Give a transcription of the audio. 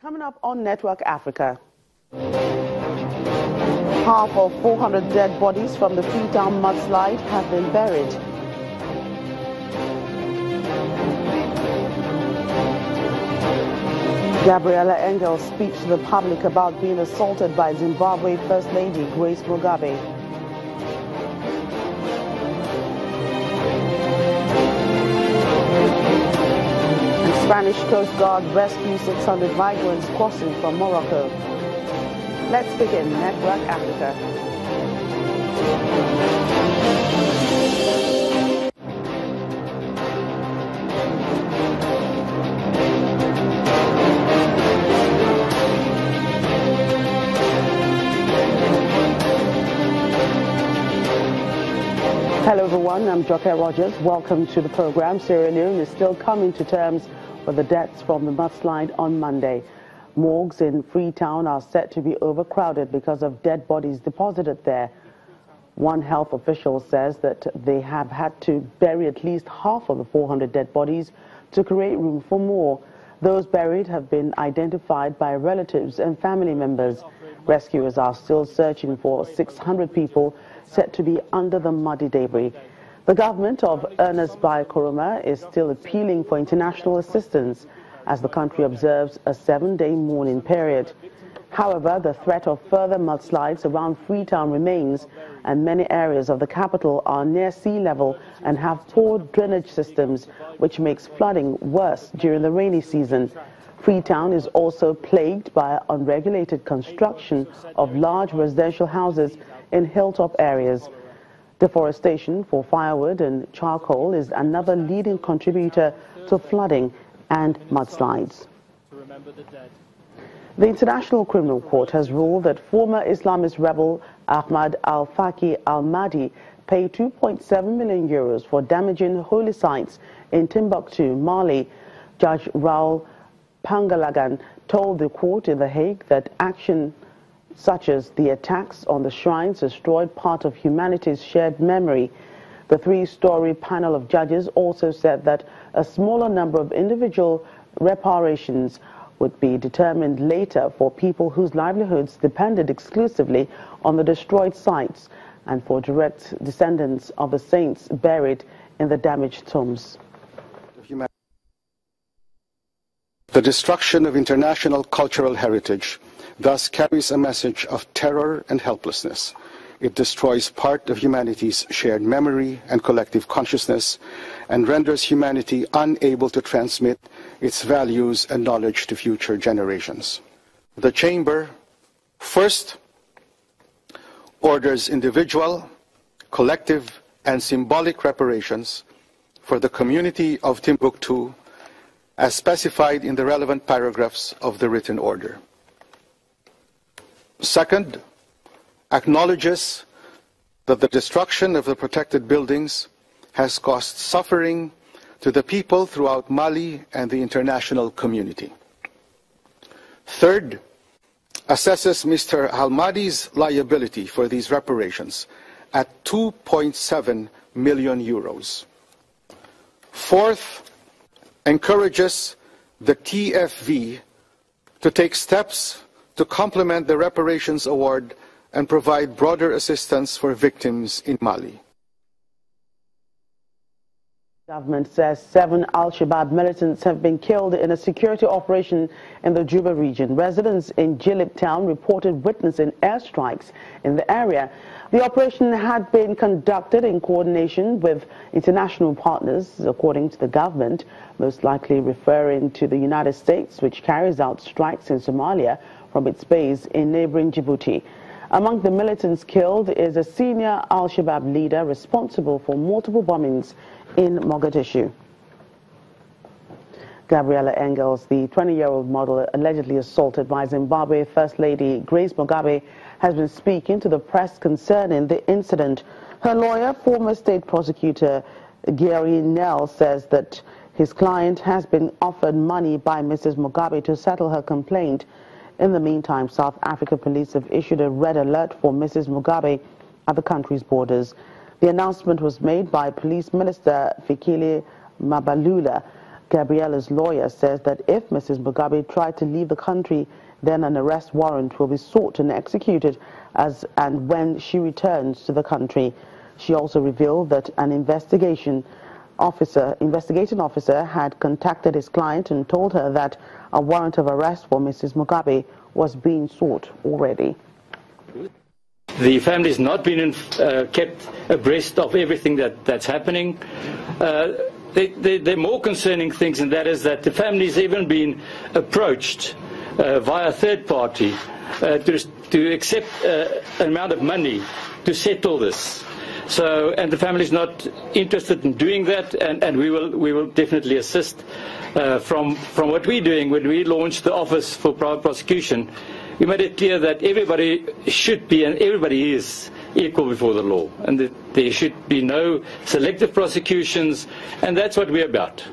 Coming up on Network Africa, half of 400 dead bodies from the Freetown mudslide have been buried. Gabriela Engels speaks to the public about being assaulted by Zimbabwe First Lady Grace Mugabe. Spanish Coast Guard rescues 600 migrants crossing from Morocco. Let's begin Network Africa. Hello everyone, I'm Joke Rogers. Welcome to the program. Sierra Leone is still coming to terms with the deaths from the mudslide on Monday. Morgues in Freetown are set to be overcrowded because of dead bodies deposited there. One health official says that they have had to bury at least half of the 400 dead bodies to create room for more. Those buried have been identified by relatives and family members. Rescuers are still searching for 600 people said to be under the muddy debris. The government of Ernest Bai Koroma is still appealing for international assistance as the country observes a 7-day mourning period. However, the threat of further mudslides around Freetown remains, and many areas of the capital are near sea level and have poor drainage systems, which makes flooding worse during the rainy season. Freetown is also plagued by unregulated construction of large residential houses in hilltop areas. Deforestation for firewood and charcoal is another leading contributor to flooding and mudslides. The International Criminal Court has ruled that former Islamist rebel Ahmad al-Faqi al-Mahdi paid 2.7 million euros for damaging holy sites in Timbuktu, Mali. Judge Raoul Pangalagan told the court in The Hague that action such as the attacks on the shrines destroyed part of humanity's shared memory. The three-story panel of judges also said that a smaller number of individual reparations would be determined later for people whose livelihoods depended exclusively on the destroyed sites and for direct descendants of the saints buried in the damaged tombs. The destruction of international cultural heritage thus carries a message of terror and helplessness. It destroys part of humanity's shared memory and collective consciousness and renders humanity unable to transmit its values and knowledge to future generations. The Chamber first orders individual, collective, and symbolic reparations for the community of Timbuktu as specified in the relevant paragraphs of the written order. Second, acknowledges that the destruction of the protected buildings has caused suffering to the people throughout Mali and the international community. Third, assesses Mr. al-Mahdi's liability for these reparations at 2.7 million euros. Fourth, encourages the TFV to take steps to complement the reparations award and provide broader assistance for victims in Mali. The government says 7 Al-Shabaab militants have been killed in a security operation in the Juba region. Residents in Jilib town reported witnessing airstrikes in the area. The operation had been conducted in coordination with international partners, according to the government, most likely referring to the United States, which carries out strikes in Somalia from its base in neighboring Djibouti. Among the militants killed is a senior Al-Shabaab leader responsible for multiple bombings in Mogadishu. Gabriela Engels, the 20-year-old model allegedly assaulted by Zimbabwe First Lady Grace Mugabe, has been speaking to the press concerning the incident. Her lawyer, former state prosecutor Gary Nell, says that his client has been offered money by Mrs. Mugabe to settle her complaint. In the meantime, South Africa police have issued a red alert for Mrs. Mugabe at the country's borders. The announcement was made by Police Minister Fikile Mabalula Gabriella's lawyer says that if Mrs. Mugabe tried to leave the country, then an arrest warrant will be sought and executed and when she returns to the country. She also revealed that an investigating officer had contacted his client and told her that a warrant of arrest for Mrs. Mugabe was being sought already. The family's not been kept abreast of everything that's happening. There are more concerning things, and that is that the family's even been approached via a third party to accept an amount of money to settle this. So, and the family's not interested in doing that, and we will definitely assist. From what we're doing, when we launched the Office for Private Prosecution, we made it clear that everybody should be, and everybody is, equal before the law, and that there should be no selective prosecutions, and that's what we're about.